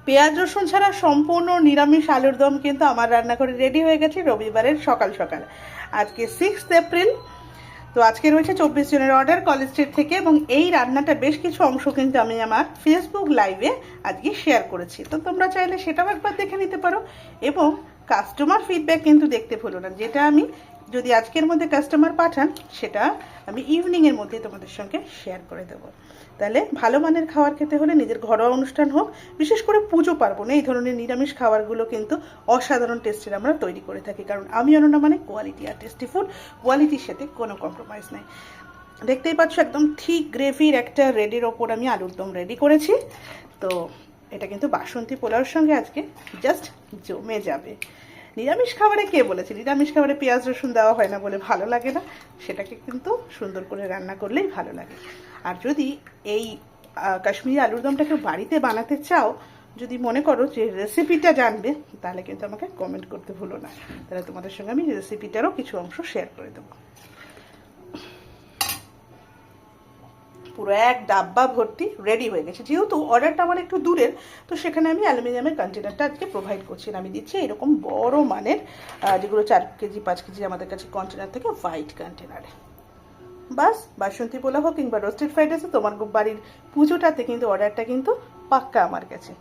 পেঁয়াজ রসুন ছাড়া সম্পূর্ণ নিরামিষ আলুর দম কিন্তু আমার রান্নাঘরে রেডি হয়ে গেছে রবিবারের সকাল সকাল। আজকে 6 এপ্রিল। তো আজকে রয়েছে 24 জনের অর্ডার কলেজ স্ট্রিট থেকে, এবং এই রান্নাটা বেশ কিছু অংশ কিন্তু আমি আমার ফেসবুক লাইভে আজকে শেয়ার করেছি, তো তোমরা চাইলে সেটাও একবার দেখে নিতে পারো। এবং কাস্টমার ফিডব্যাক কিন্তু দেখতে ভুলো না, যেটা আমি যদি আজকের মধ্যে কাস্টমার পাঠান সেটা আমি ইভিনিংয়ের মধ্যে তোমাদের সঙ্গে শেয়ার করে দেবো। তাহলে ভালো মানের খাবার খেতে হলে নিজের ঘরোয়া অনুষ্ঠান হোক, বিশেষ করে পুজো পার্বণে এই ধরনের নিরামিষ খাবারগুলো কিন্তু অসাধারণ টেস্টের আমরা তৈরি করে থাকি, কারণ আমি অনন্যা মানে কোয়ালিটি আর টেস্টি ফুড। কোয়ালিটির সাথে কোনো কম্প্রোমাইজ নেই। দেখতেই পাচ্ছ একদম ঠিক গ্রেভির একটা রেডির ওপর আমি আলুর দম রেডি করেছি। তো এটা কিন্তু বাসন্তী পোলাওর সঙ্গে আজকে জাস্ট জমে যাবে। নিরামিষ খাবারে কে বলেছে নিরামিষ খাবারে পেঁয়াজ রসুন দেওয়া হয় না বলে ভালো লাগে না? সেটাকে কিন্তু সুন্দর করে রান্না করলেই ভালো লাগে। আর যদি এই কাশ্মীরি আলুর দমটাকে বাড়িতে বানাতে চাও, যদি মনে করো যে রেসিপিটা জানবে, তাহলে কিন্তু আমাকে কমেন্ট করতে ভুলো না, তাহলে তোমাদের সঙ্গে আমি রেসিপিটারও কিছু অংশ শেয়ার করে দেবো। পুরো এক ডাব্বা ভর্তি রেডি হয়ে গেছে। যেহেতু অর্ডারটা আমার একটু দূরের, তো সেখানে আমি অ্যালুমিনিয়ামের কন্টেনারটা আজকে প্রোভাইড করছি। আমি দিচ্ছি এরকম বড় মানের, যেগুলো 4 কেজি 5 কেজি আমাদের কাছে কন্টেনার থেকে, হোয়াইট কন্টেনারে। বাস বাসন্তী পোলাও হোক কিংবা রোস্টেড ফ্রাইড রাইস, তোমার বাড়ির পুজোটাতে কিন্তু অর্ডারটা কিন্তু পাক্কা আমার কাছে।